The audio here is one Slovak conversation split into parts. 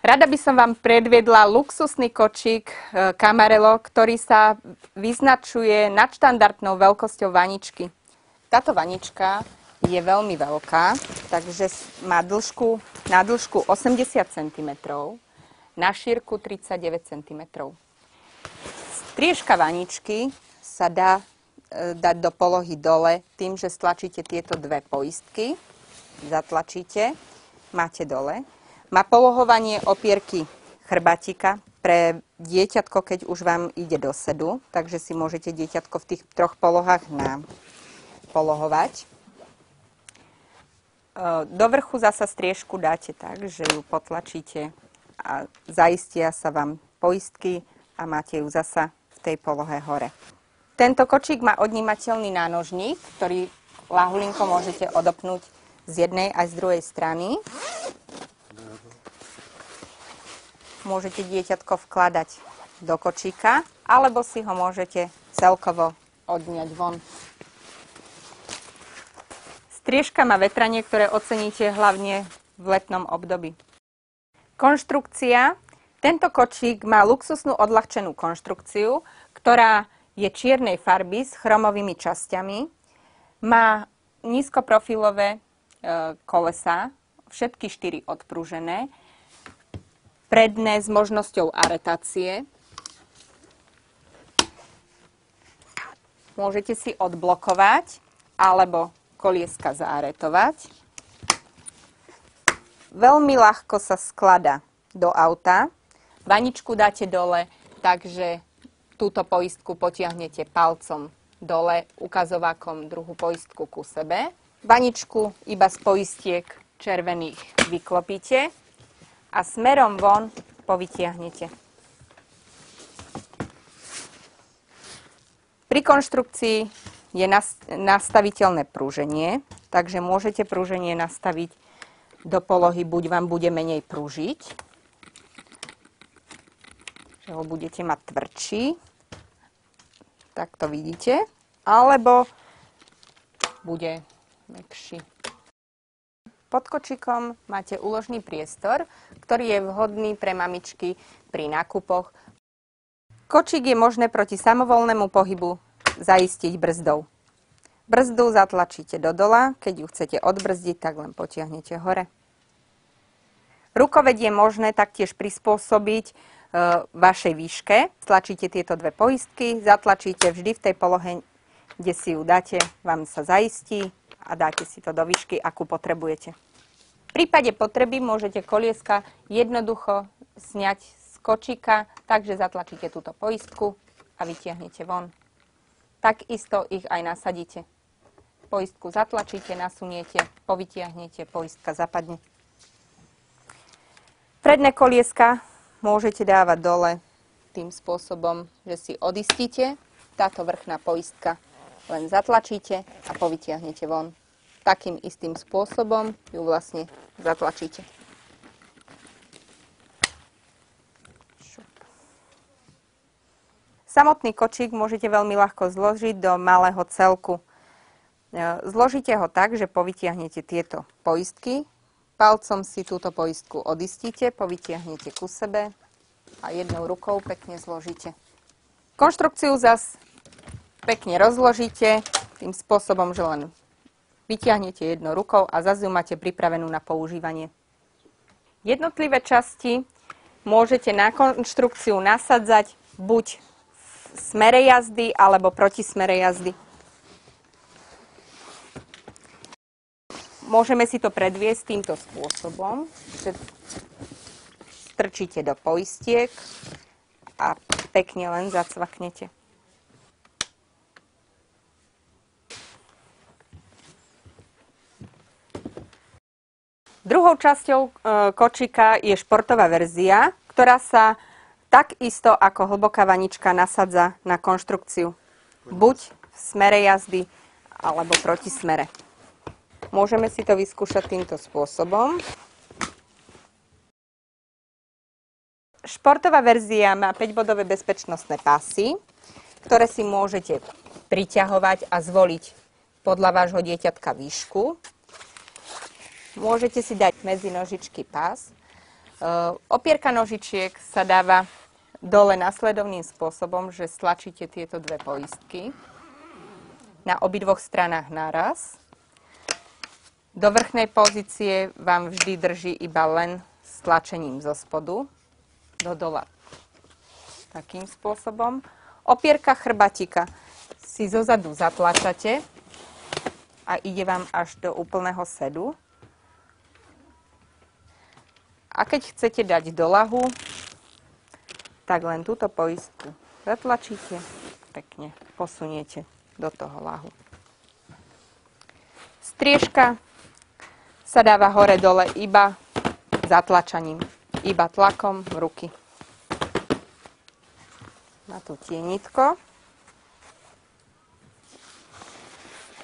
Rada by som vám predviedla luxusný kočík Camarello, ktorý sa vyznačuje nadštandardnou veľkosťou vaničky. Táto vanička je veľmi veľká, takže má na dĺžku 80 cm, na šírku 39 cm. Striežka vaničky sa dá dať do polohy dole tým, že stlačíte tieto dve poistky, zatlačíte, máte dole. Má polohovanie opierky chrbátika pre dieťatko, keď už vám ide do sedu, takže si môžete dieťatko v tých troch polohách polohovať. Do vrchu zasa striežku dáte tak, že ju potlačíte a zaistia sa vám poistky a máte ju zasa v tej polohe hore. Tento kočík má odnímateľný nánožník, ktorý ľahulinko môžete odopnúť z jednej aj z druhej strany. Môžete dieťatko vkladať do kočíka, alebo si ho môžete celkovo odňať von. Striežka má vetranie, ktoré oceníte hlavne v letnom období. Konštrukcia. Tento kočík má luxusnú odľahčenú konštrukciu, ktorá je čiernej farby s chromovými časťami. Má nízkoprofilové kolesá, všetky 4 odprúžené. Predné s možnosťou aretácie. Môžete si odblokovať alebo kolieska zaaretovať. Veľmi ľahko sa skladá do auta. Vaničku dáte dole, takže túto poistku potiahnete palcom dole, ukazovákom druhú poistku ku sebe. Vaničku iba z poistiek červených vyklopíte a smerom von povytiahnete. Pri konštrukcii je nastaviteľné prúženie, takže môžete prúženie nastaviť do polohy, buď vám bude menej prúžiť, že ho budete mať tvrdší, tak to vidíte, alebo bude mäkší. Pod kočíkom máte úložný priestor, ktorý je vhodný pre mamičky pri nákupoch. Kočík je možné proti samovolnému pohybu zaistiť brzdou. Brzdu zatlačíte do dola, keď ju chcete odbrzdiť, tak len potiahnete hore. Rukoved je možné taktiež prispôsobiť vašej výške. Stlačíte tieto dve poistky, zatlačíte vždy v tej polohe, kde si ju dáte, vám sa zaistí a dáte si to do výšky, akú potrebujete. V prípade potreby môžete kolieska jednoducho sňať z kočíka, takže zatlačíte túto poistku a vytiahnete von. Takisto ich aj nasadíte. Poistku zatlačíte, nasuniete, povytiahnete, poistka zapadne. Predné kolieska môžete dávať dole tým spôsobom, že si odistíte. Táto vrchná poistka len zatlačíte a povytiahnete von. Takým istým spôsobom ju vlastne zatlačíte. Samotný kočík môžete veľmi ľahko zložiť do malého celku. Zložíte ho tak, že povytiahnete tieto poistky, palcom si túto poistku odistíte, povytiahnete ku sebe a jednou rukou pekne zložíte. Konštrukciu zas pekne rozložíte tým spôsobom, že len vytiahnete jednou rukou a zase ju máte pripravenú na používanie. Jednotlivé časti môžete na konštrukciu nasadzať buď v smere jazdy alebo proti smere jazdy. Môžeme si to predviesť týmto spôsobom, že strčíte do poistiek a pekne len zacvaknete. Druhou časťou kočíka je športová verzia, ktorá sa takisto ako hlboká vanička nasadza na konštrukciu. Buď v smere jazdy, alebo proti smere. Môžeme si to vyskúšať týmto spôsobom. Športová verzia má 5-bodové bezpečnostné pásy, ktoré si môžete priťahovať a zvoliť podľa vášho dieťatka výšku. Môžete si dať medzi nožičky pás Opierka nožičiek sa dáva dole nasledovným spôsobom, že stlačíte tieto dve poistky na obidvoch stranách naraz. Do vrchnej pozície vám vždy drží iba len stlačením zo spodu do dola. Takým spôsobom. Opierka chrbatika si zozadu zatlačate a ide vám až do úplného sedu. A keď chcete dať do lahu, tak len túto poistku zatlačíte, pekne posuniete do toho lahu. Striežka sa dáva hore-dole iba zatlačaním, iba tlakom ruky. Na tú tienitko.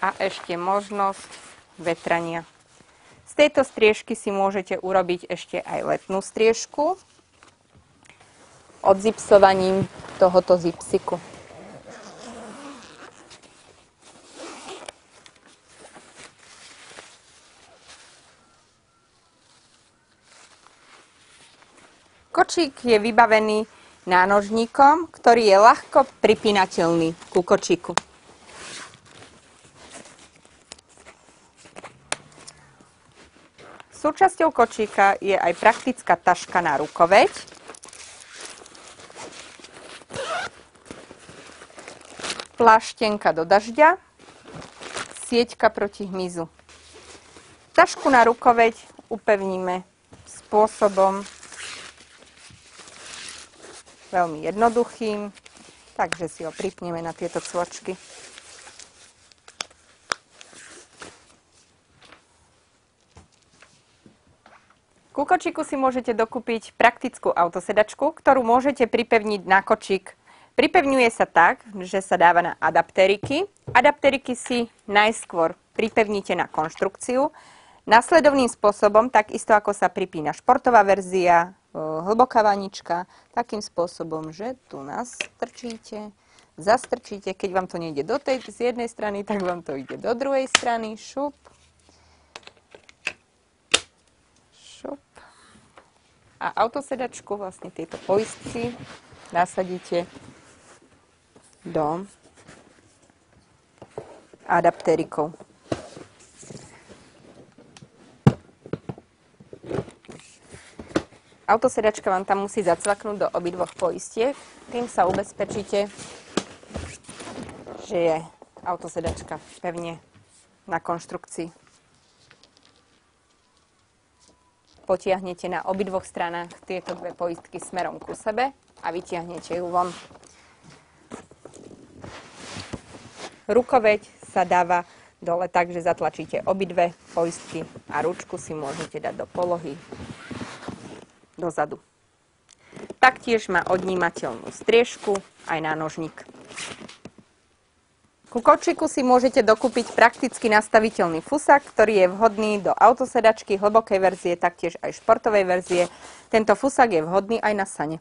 A ešte možnosť vetrania. Z tejto striežky si môžete urobiť ešte aj letnú striežku odzipsovaním tohoto zipsiku. Kočík je vybavený nánožníkom, ktorý je ľahko pripínateľný ku kočíku. Súčasťou kočíka je aj praktická taška na rukoveď. Pláštenka do dažďa, sieťka proti hmyzu. Tašku na rukoveď upevníme spôsobom veľmi jednoduchým, takže si ho pripneme na tieto cvočky. Ku kočíku si môžete dokúpiť praktickú autosedačku, ktorú môžete pripevniť na kočík. Pripevňuje sa tak, že sa dáva na adaptériky. Adaptériky si najskôr pripevníte na konštrukciu. Nasledovným spôsobom, takisto ako sa pripína športová verzia, hlboká vanička, takým spôsobom, že tu nás strčíte, zastrčíte. Keď vám to nejde z jednej strany, tak vám to ide do druhej strany. Šup. A autosedačku, vlastne tieto poistky, nasadíte do adaptérikov. Autosedačka vám tam musí zacvaknúť do obidvoch poistiek. Tým sa ubezpečíte, že je autosedačka pevne na konštrukcii. Potiahnete na obidvoch stranách tieto dve poistky smerom ku sebe a vytiahnete ju von. Rukoveď sa dáva dole tak, že zatlačíte obidve poistky a ručku si môžete dať do polohy dozadu. Taktiež má odnímateľnú striežku aj nánožník. Ku kočíku si môžete dokúpiť prakticky nastaviteľný fusák, ktorý je vhodný do autosedačky, hlbokej verzie, taktiež aj športovej verzie. Tento fusák je vhodný aj na sane.